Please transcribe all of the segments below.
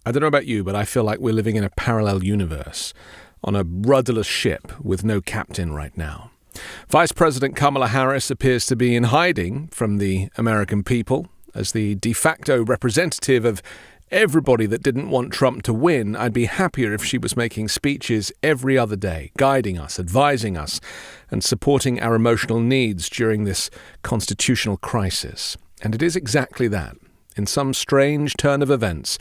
I don't know about you, but I feel like we're living in a parallel universe on a rudderless ship with no captain right now. Vice President Kamala Harris appears to be in hiding from the American people. As the de facto representative of everybody that didn't want Trump to win, I'd be happier if she was making speeches every other day, guiding us, advising us, and supporting our emotional needs during this constitutional crisis. And it is exactly that. In some strange turn of events,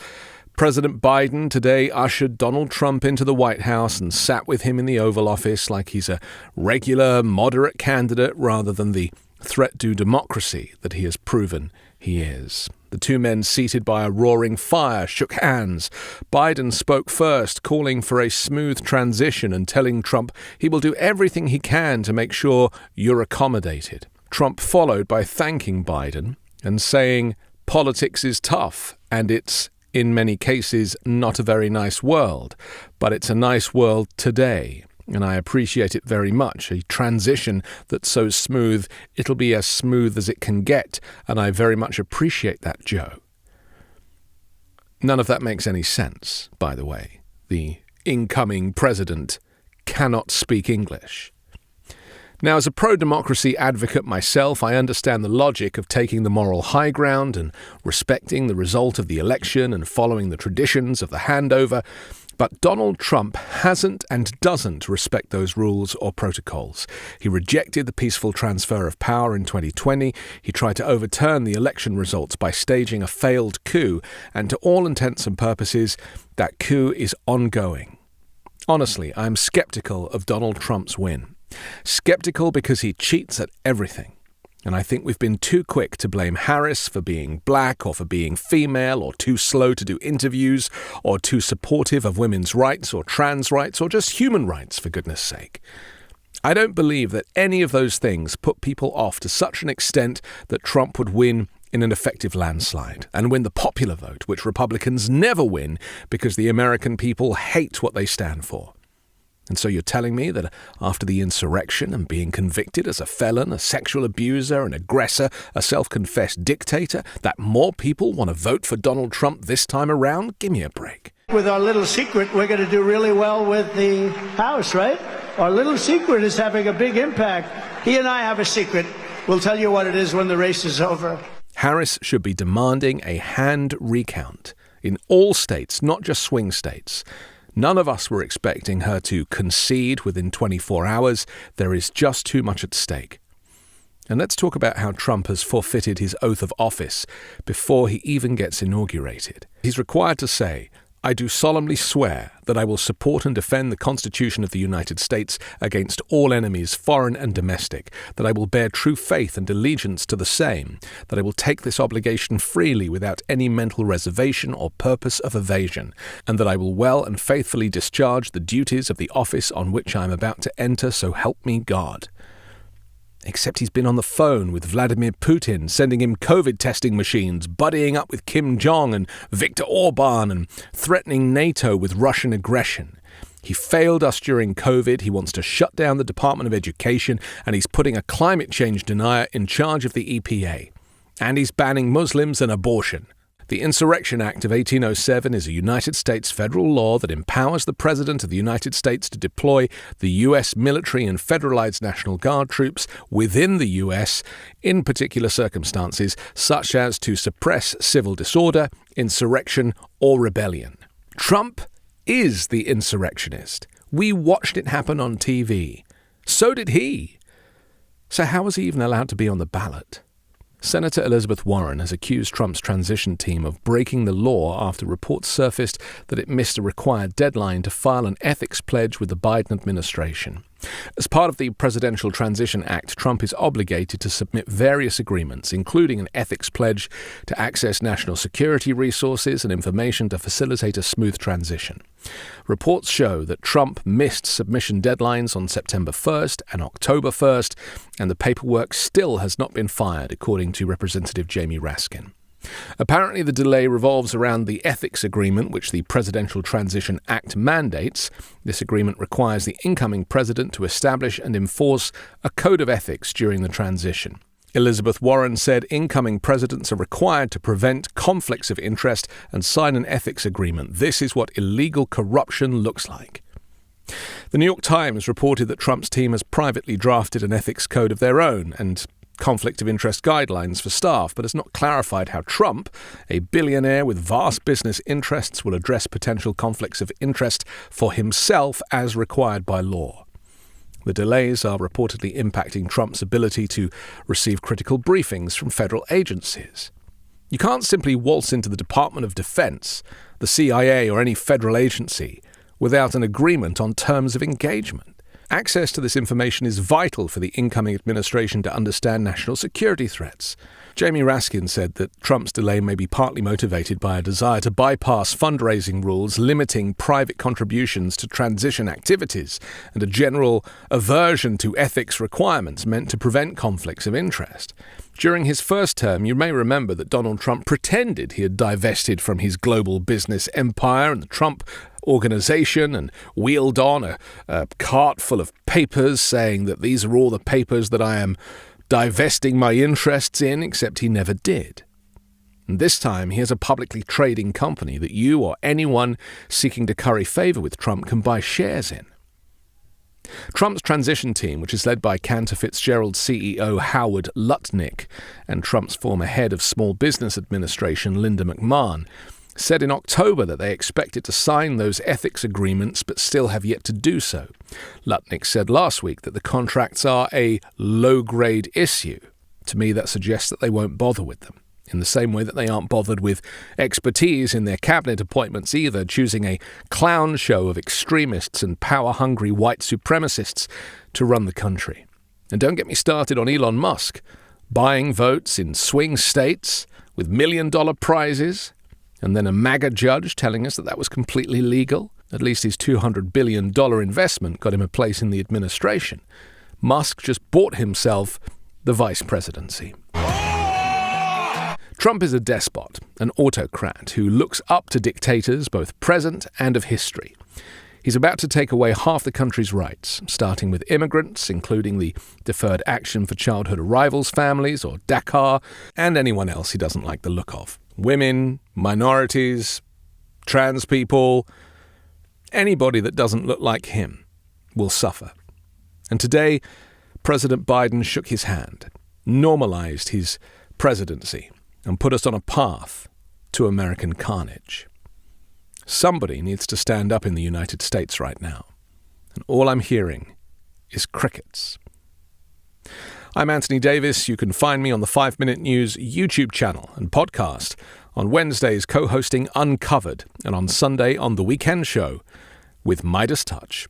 President Biden today ushered Donald Trump into the White House and sat with him in the Oval Office like he's a regular, moderate candidate rather than the threat to democracy that he has proven he is. The two men seated by a roaring fire shook hands. Biden spoke first, calling for a smooth transition and telling Trump he will do everything he can to make sure you're accommodated. Trump followed by thanking Biden and saying, "Politics is tough, and it's, in many cases, not a very nice world, but it's a nice world today. And I appreciate it very much. A transition that's so smooth, it'll be as smooth as it can get, and I very much appreciate that, Joe." None of that makes any sense, by the way. The incoming president cannot speak English. Now, as a pro-democracy advocate myself, I understand the logic of taking the moral high ground and respecting the result of the election and following the traditions of the handover. But Donald Trump hasn't and doesn't respect those rules or protocols. He rejected the peaceful transfer of power in 2020. He tried to overturn the election results by staging a failed coup. And to all intents and purposes, that coup is ongoing. Honestly, I'm skeptical of Donald Trump's win. Skeptical because he cheats at everything. And I think we've been too quick to blame Harris for being black or for being female or too slow to do interviews or too supportive of women's rights or trans rights or just human rights, for goodness sake. I don't believe that any of those things put people off to such an extent that Trump would win in an effective landslide and win the popular vote, which Republicans never win because the American people hate what they stand for. And so you're telling me that after the insurrection and being convicted as a felon, a sexual abuser, an aggressor, a self-confessed dictator, that more people want to vote for Donald Trump this time around? Give me a break. With our little secret, we're going to do really well with the House, right? Our little secret is having a big impact. He and I have a secret. We'll tell you what it is when the race is over. Harris should be demanding a hand recount in all states, not just swing states. None of us were expecting her to concede within 24 hours. There is just too much at stake. And let's talk about how Trump has forfeited his oath of office before he even gets inaugurated. He's required to say, "I do solemnly swear that I will support and defend the Constitution of the United States against all enemies, foreign and domestic, that I will bear true faith and allegiance to the same, that I will take this obligation freely without any mental reservation or purpose of evasion, and that I will well and faithfully discharge the duties of the office on which I am about to enter, so help me God." Except he's been on the phone with Vladimir Putin, sending him COVID testing machines, buddying up with Kim Jong and Viktor Orban, and threatening NATO with Russian aggression. He failed us during COVID, he wants to shut down the Department of Education, and he's putting a climate change denier in charge of the EPA. And he's banning Muslims and abortion. The Insurrection Act of 1807 is a United States federal law that empowers the President of the United States to deploy the U.S. military and federalized National Guard troops within the U.S. in particular circumstances, such as to suppress civil disorder, insurrection, or rebellion. Trump is the insurrectionist. We watched it happen on TV. So did he. So how was he even allowed to be on the ballot? Senator Elizabeth Warren has accused Trump's transition team of breaking the law after reports surfaced that it missed a required deadline to file an ethics pledge with the Biden administration. As part of the Presidential Transition Act, Trump is obligated to submit various agreements, including an ethics pledge to access national security resources and information to facilitate a smooth transition. Reports show that Trump missed submission deadlines on September 1st and October 1st, and the paperwork still has not been filed, according to Representative Jamie Raskin. Apparently, the delay revolves around the ethics agreement, which the Presidential Transition Act mandates. This agreement requires the incoming president to establish and enforce a code of ethics during the transition. Elizabeth Warren said incoming presidents are required to prevent conflicts of interest and sign an ethics agreement. This is what illegal corruption looks like. The New York Times reported that Trump's team has privately drafted an ethics code of their own and conflict of interest guidelines for staff, but has not clarified how Trump, a billionaire with vast business interests, will address potential conflicts of interest for himself as required by law. The delays are reportedly impacting Trump's ability to receive critical briefings from federal agencies. You can't simply waltz into the Department of Defense, the CIA, or any federal agency without an agreement on terms of engagement. Access to this information is vital for the incoming administration to understand national security threats. Jamie Raskin said that Trump's delay may be partly motivated by a desire to bypass fundraising rules limiting private contributions to transition activities and a general aversion to ethics requirements meant to prevent conflicts of interest. During his first term, you may remember that Donald Trump pretended he had divested from his global business empire and the Trump organization and wheeled on a cart full of papers saying that these are all the papers that I am divesting my interests in, except he never did. And this time he has a publicly trading company that you or anyone seeking to curry favor with Trump can buy shares in. Trump's transition team, which is led by Cantor Fitzgerald CEO Howard Lutnick and Trump's former head of Small Business Administration Linda McMahon, said in October that they expected to sign those ethics agreements but still have yet to do so. Lutnick said last week that the contracts are a low-grade issue. To me, that suggests that they won't bother with them, in the same way that they aren't bothered with expertise in their cabinet appointments either, choosing a clown show of extremists and power-hungry white supremacists to run the country. And don't get me started on Elon Musk, buying votes in swing states with million-dollar prizes, and then a MAGA judge telling us that that was completely legal. At least his $200 billion investment got him a place in the administration. Musk just bought himself the vice presidency. Trump is a despot, an autocrat who looks up to dictators both present and of history. He's about to take away half the country's rights, starting with immigrants, including the Deferred Action for Childhood Arrivals families, or DACA, and anyone else he doesn't like the look of. Women, minorities, trans people, anybody that doesn't look like him will suffer. And today, President Biden shook his hand, normalized his presidency, and put us on a path to American carnage. Somebody needs to stand up in the United States right now, and all I'm hearing is crickets. I'm Anthony Davis. You can find me on the 5 Minute News YouTube channel and podcast, on Wednesdays co-hosting Uncovered, and on Sunday on The Weekend Show with Midas Touch.